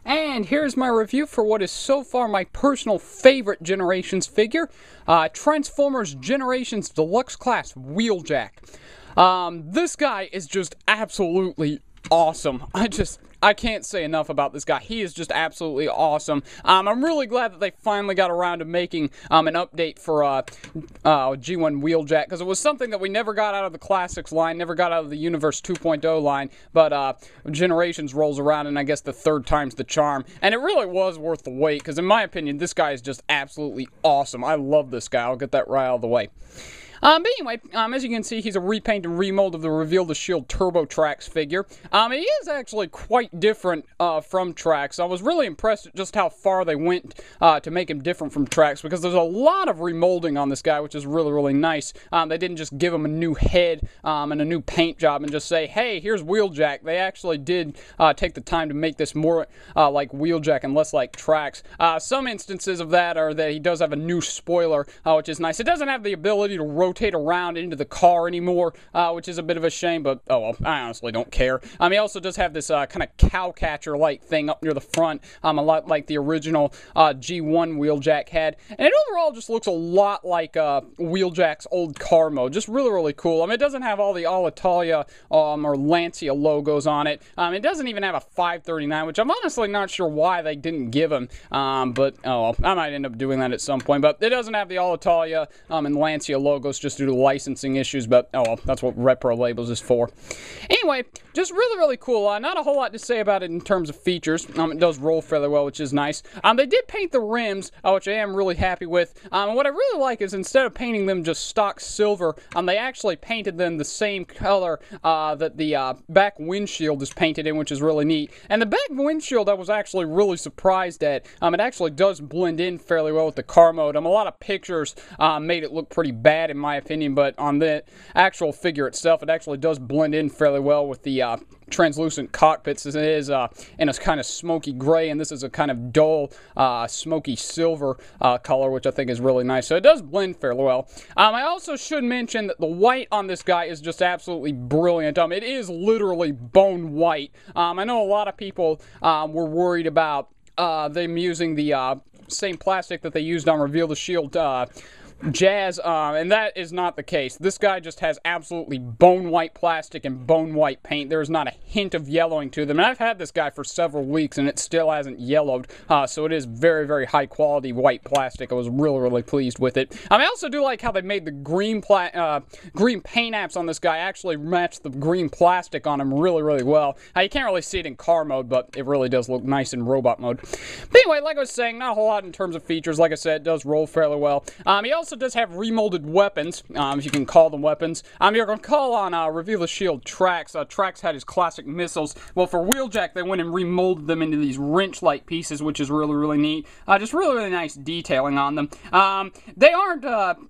And here's my review for what is so far my personal favorite Generations figure, Transformers Generations Deluxe Class Wheeljack. This guy is just absolutely awesome. I can't say enough about this guy. He is just absolutely awesome. I'm really glad that they finally got around to making an update for G1 Wheeljack, because it was something that we never got out of the Classics line, never got out of the Universe 2.0 line, but Generations rolls around, and I guess the third time's the charm. And it really was worth the wait, because in my opinion, this guy is just absolutely awesome. I love this guy. I'll get that right out of the way. But anyway, as you can see, he's a repaint and remold of the Reveal the Shield Turbo Trax figure. He is actually quite different from Trax. I was really impressed at just how far they went to make him different from Trax, because there's a lot of remolding on this guy, which is really, really nice. They didn't just give him a new head and a new paint job and just say, hey, here's Wheeljack. They actually did take the time to make this more like Wheeljack and less like Trax. Some instances of that are that he does have a new spoiler, which is nice. It doesn't have the ability to rotate around into the car anymore, which is a bit of a shame, but oh well, I honestly don't care. He also does have this kind of cowcatcher-like thing up near the front, a lot like the original G1 Wheeljack had, and it overall just looks a lot like Wheeljack's old car mode. Just really, really cool. It doesn't have all the Alitalia or Lancia logos on it. It doesn't even have a 539, which I'm honestly not sure why they didn't give him, but oh well, I might end up doing that at some point. But it doesn't have the Alitalia and Lancia logos just due to licensing issues, but oh well, that's what Repro Labels is for. Anyway, just really, really cool. Not a whole lot to say about it in terms of features. It does roll fairly well, which is nice. They did paint the rims, which I am really happy with. And what I really like is instead of painting them just stock silver, they actually painted them the same color that the back windshield is painted in, which is really neat. And the back windshield I was actually really surprised at. It actually does blend in fairly well with the car mode. A lot of pictures made it look pretty bad in my opinion, but on the actual figure itself, it actually does blend in fairly well with the translucent cockpits, as it is in a kind of smoky gray, and this is a kind of dull smoky silver color, which I think is really nice. So it does blend fairly well. I also should mention that the white on this guy is just absolutely brilliant. It is literally bone white. I know a lot of people were worried about them using the same plastic that they used on Reveal the Shield Jazz, and that is not the case. This guy just has absolutely bone white plastic and bone white paint. There's not a hint of yellowing to them. And I've had this guy for several weeks and it still hasn't yellowed, so it is very, very high quality white plastic. I was really, really pleased with it. I also do like how they made the green green paint apps on this guy actually match the green plastic on him really, really well. You can't really see it in car mode, but it really does look nice in robot mode. But anyway, like I was saying, not a whole lot in terms of features. Like I said, it does roll fairly well. He also does have remolded weapons, if you can call them weapons. You're going to call on Reveal the Shield Trax. Trax had his classic missiles. Well, for Wheeljack, they went and remolded them into these wrench-like pieces, which is really, really neat. Just really, really nice detailing on them. They aren't,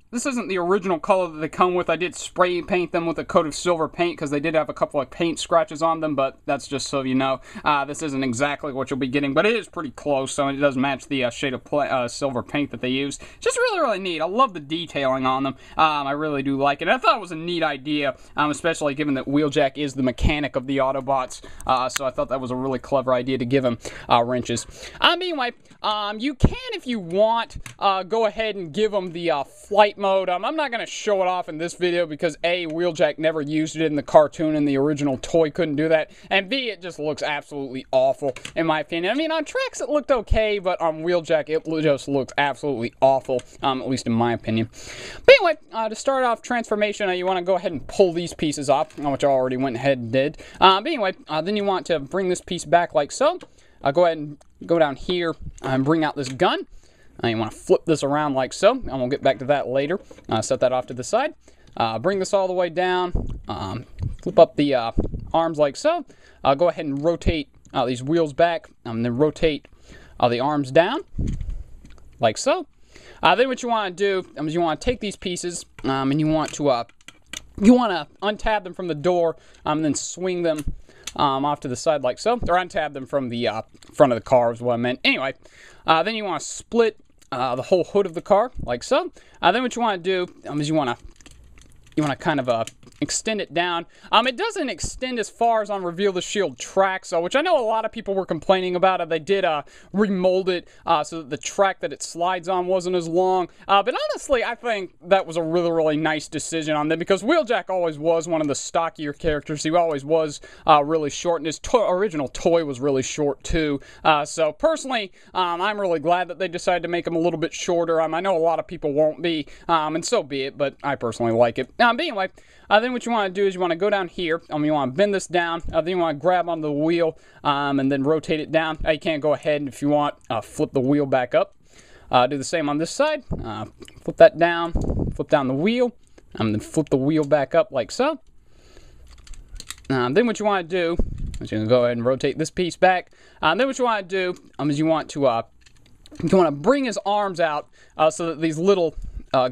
this isn't the original color that they come with. I did spray paint them with a coat of silver paint, because they did have a couple of paint scratches on them, but that's just so you know. This isn't exactly what you'll be getting, but it is pretty close, so it does match the shade of silver paint that they use. Just really, really neat. I love the detailing on them. I really do like it. I thought it was a neat idea, especially given that Wheeljack is the mechanic of the Autobots, so I thought that was a really clever idea to give him wrenches. Anyway, you can, if you want, go ahead and give him the flight mode. I'm not going to show it off in this video because A, Wheeljack never used it in the cartoon, and the original toy couldn't do that, and B, it just looks absolutely awful, in my opinion. On Trax it looked okay, but on Wheeljack it just looks absolutely awful, at least in my opinion. But anyway, to start off transformation, you want to go ahead and pull these pieces off, which I already went ahead and did. But anyway, then you want to bring this piece back like so. Go ahead and go down here and bring out this gun. You want to flip this around like so, and we'll get back to that later. Set that off to the side. Bring this all the way down. Flip up the arms like so. Go ahead and rotate these wheels back, and then rotate the arms down like so. Then what you want to do is you want to take these pieces and you want to untab them from the door and then swing them off to the side like so, or untab them from the front of the car is what I meant. Anyway, then you want to split the whole hood of the car like so. Then what you want to do is you want to kind of extend it down. It doesn't extend as far as on Reveal the Shield tracks, which I know a lot of people were complaining about it. They did remold it so that the track that it slides on wasn't as long. But honestly, I think that was a really, really nice decision on them, because Wheeljack always was one of the stockier characters. He always was really short, and his original toy was really short too. So personally, I'm really glad that they decided to make him a little bit shorter. I know a lot of people won't be, and so be it, but I personally like it. But anyway, then what you want to do is you want to go down here, you want to bend this down, then you want to grab onto the wheel, and then rotate it down. You can go ahead and, if you want, flip the wheel back up. Do the same on this side. Flip that down, flip down the wheel, and then flip the wheel back up like so. Then what you want to do is you're going to go ahead and rotate this piece back. Then what you want to do is you want to bring his arms out so that these little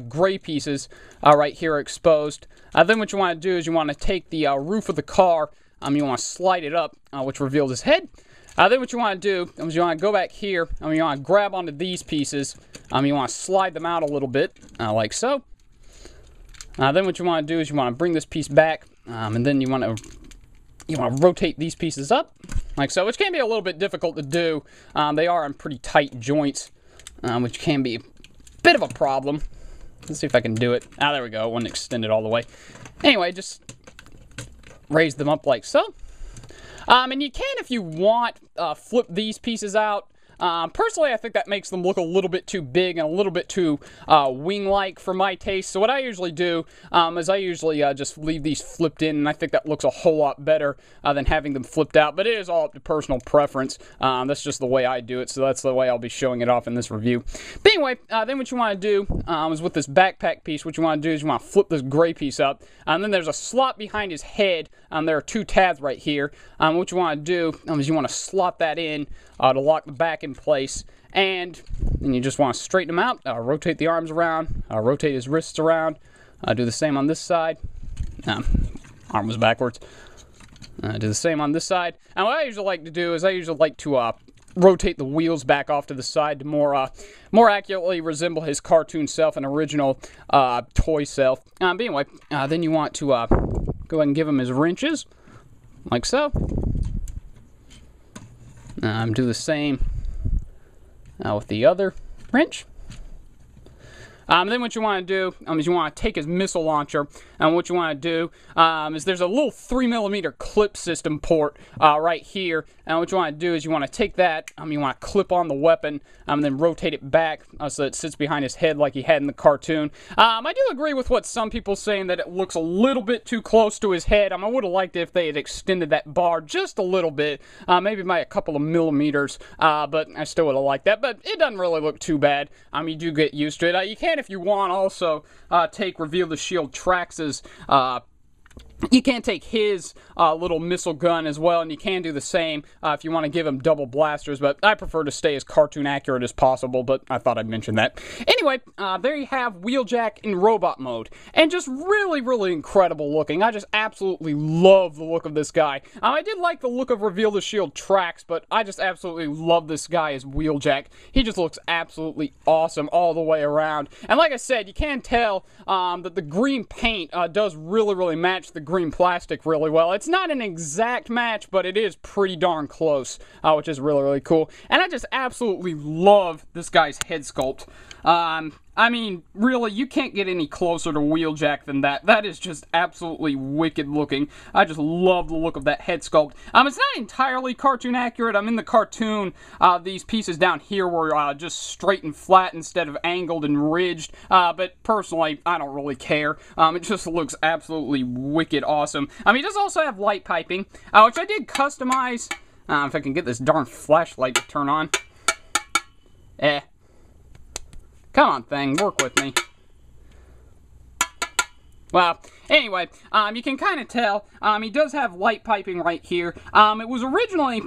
gray pieces right here are exposed. Then what you want to do is you want to take the roof of the car, you want to slide it up, which reveals his head. Then what you want to do is you want to go back here, you want to grab onto these pieces, you want to slide them out a little bit, like so. Then what you want to do is you want to bring this piece back, and then you want to rotate these pieces up, like so, which can be a little bit difficult to do. They are in pretty tight joints, which can be a bit of a problem. Let's see if I can do it. There we go. It wouldn't extend it all the way. Anyway, just raise them up like so. And you can, if you want, flip these pieces out. Personally, I think that makes them look a little bit too big and a little bit too wing-like for my taste. So what I usually do is I usually just leave these flipped in, and I think that looks a whole lot better than having them flipped out. But it is all up to personal preference. That's just the way I do it, so that's the way I'll be showing it off in this review. But anyway, then what you want to do is with this backpack piece, what you want to do is you want to flip this gray piece up, and then there's a slot behind his head. There are two tabs right here. What you want to do is you want to slot that in to lock the back in place, and then you just want to straighten them out, rotate the arms around, rotate his wrists around, do the same on this side. Arm was backwards. Do the same on this side. And what I usually like to do is I usually like to rotate the wheels back off to the side to more accurately resemble his cartoon self and original toy self. But anyway, then you want to go ahead and give him his wrenches, like so. Do the same with the other wrench. Then what you want to do is you want to take his missile launcher, and what you want to do is there's a little 3mm clip system port right here, and what you want to do is you want to take that, you want to clip on the weapon, and then rotate it back so it sits behind his head like he had in the cartoon. I do agree with what some people saying that it looks a little bit too close to his head. I would have liked it if they had extended that bar just a little bit, maybe by a couple of millimeters, but I still would have liked that. But it doesn't really look too bad. You do get used to it. You can, if you want, also take Reveal the Shield Trax's you can take his little missile gun as well, and you can do the same if you want to give him double blasters, but I prefer to stay as cartoon accurate as possible, but I thought I'd mention that. Anyway, there you have Wheeljack in robot mode, and just really, really incredible looking. I just absolutely love the look of this guy. I did like the look of Reveal the Shield Trax, but I just absolutely love this guy as Wheeljack. He just looks absolutely awesome all the way around, and like I said, you can tell that the green paint does really, really match the green plastic really well. It's not an exact match, but it is pretty darn close, which is really, really cool. And I just absolutely love this guy's head sculpt. I mean, really, you can't get any closer to Wheeljack than that. That is just absolutely wicked looking. I just love the look of that head sculpt. It's not entirely cartoon accurate. In the cartoon, these pieces down here were just straight and flat instead of angled and ridged. But personally, I don't really care. It just looks absolutely wicked awesome. He does also have light piping, which I did customize. If I can get this darn flashlight to turn on. Come on, thing, work with me. Well, anyway, you can kind of tell, he does have light piping right here. It was originally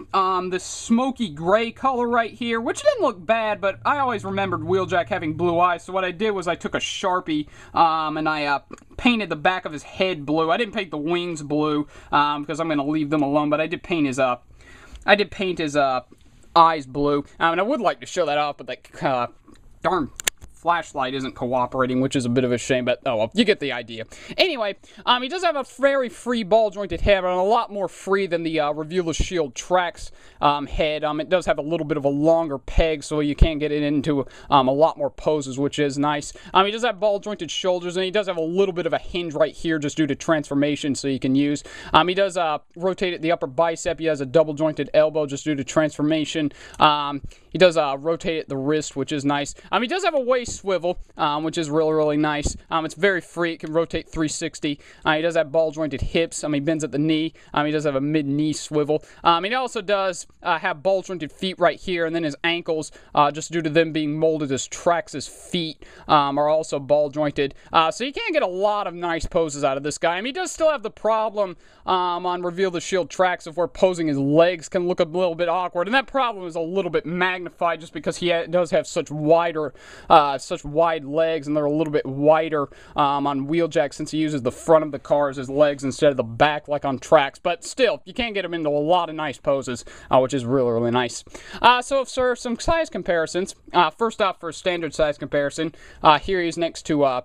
this smoky gray color right here, which didn't look bad, but I always remembered Wheeljack having blue eyes, so what I did was I took a Sharpie, and I painted the back of his head blue. I didn't paint the wings blue, because I'm going to leave them alone, but I did paint his, eyes blue. And I would like to show that off, but that, darn flashlight isn't cooperating, which is a bit of a shame, but oh well, you get the idea. Anyway, he does have a very free ball-jointed head, and a lot more free than the Reveal the Shield Trax head. It does have a little bit of a longer peg, so you can get it into a lot more poses, which is nice. He does have ball-jointed shoulders, and he does have a little bit of a hinge right here just due to transformation, so you can use. He does rotate at the upper bicep. He has a double-jointed elbow just due to transformation. He does rotate at the wrist, which is nice. He does have a waist swivel, which is really, really nice. It's very free. It can rotate 360. He does have ball-jointed hips. He bends at the knee. He does have a mid-knee swivel. He also does have ball-jointed feet right here, and then his ankles, just due to them being molded as Trax's feet, are also ball-jointed. So you can get a lot of nice poses out of this guy. He does still have the problem on Reveal the Shield Trax of where posing his legs can look a little bit awkward, and that problem is a little bit magnified just because he does have such wide legs, and they're a little bit wider on Wheeljack since he uses the front of the car as his legs instead of the back like on Trax. But still, you can get him into a lot of nice poses, which is really, really nice. So for some size comparisons, first off, for a standard size comparison, here he's next to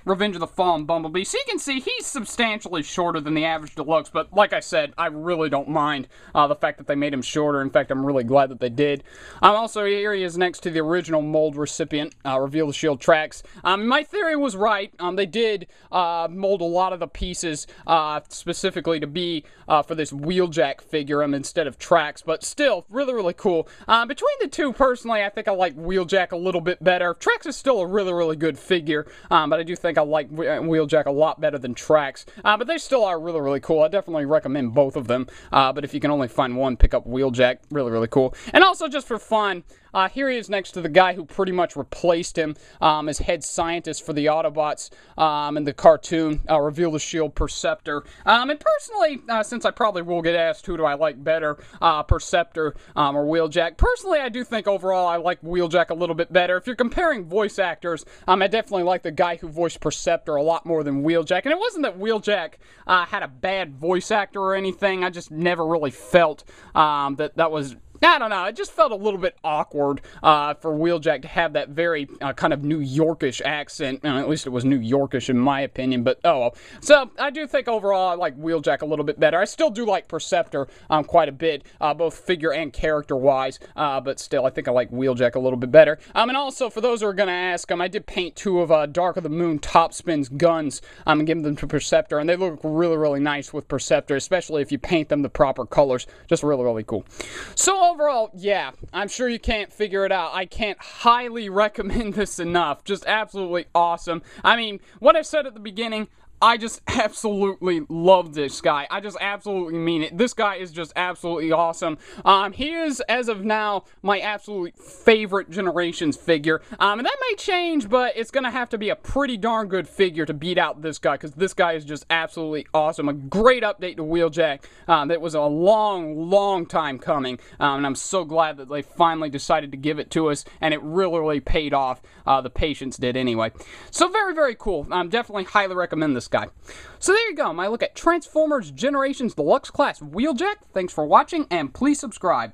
Revenge of the Fallen Bumblebee. So you can see he's substantially shorter than the average deluxe, but like I said, I really don't mind the fact that they made him shorter. In fact, I'm really glad that they did. Also, here he is next to the original mold recipient, Reveal the Shield Trax. My theory was right. They did mold a lot of the pieces specifically to be for this Wheeljack figure instead of Trax, but still, really, really cool. Between the two, personally, I think I like Wheeljack a little bit better. Trax is still a really, really good figure, but I do think I like Wheeljack a lot better than Trax, but they still are really, really cool. I definitely recommend both of them, but if you can only find one, pick up Wheeljack. Really, really cool. And also, just for fun, here he is next to the guy who pretty much replaced him as head scientist for the Autobots in the cartoon, Reveal the Shield Perceptor. And personally, since I probably will get asked who do I like better, Perceptor or Wheeljack, personally I do think overall I like Wheeljack a little bit better. If you're comparing voice actors, I definitely like the guy who voiced Perceptor a lot more than Wheeljack. And it wasn't that Wheeljack had a bad voice actor or anything, I just never really felt that was... I don't know, it just felt a little bit awkward for Wheeljack to have that very kind of New Yorkish accent. At least it was New Yorkish in my opinion, but oh well. So I do think overall I like Wheeljack a little bit better. I still do like Perceptor quite a bit, both figure and character-wise, but still I think I like Wheeljack a little bit better. And also, for those who are going to ask, I did paint two of Dark of the Moon Topspin's guns and give them to Perceptor, and they look really, really nice with Perceptor, especially if you paint them the proper colors. Just really, really cool. So overall, yeah, I'm sure you can't figure it out. I can't highly recommend this enough. Just absolutely awesome. What I said at the beginning, I just absolutely love this guy. I just absolutely mean it. This guy is just absolutely awesome. He is, as of now, my absolute favorite Generations figure. And that may change, but it's going to have to be a pretty darn good figure to beat out this guy, because this guy is just absolutely awesome. A great update to Wheeljack that was a long, long time coming. And I'm so glad that they finally decided to give it to us, and it really, really paid off. The patience did anyway. So very, very cool. Definitely highly recommend this guy. So there you go, my look at Transformers Generations Deluxe Class Wheeljack. Thanks for watching, and please subscribe.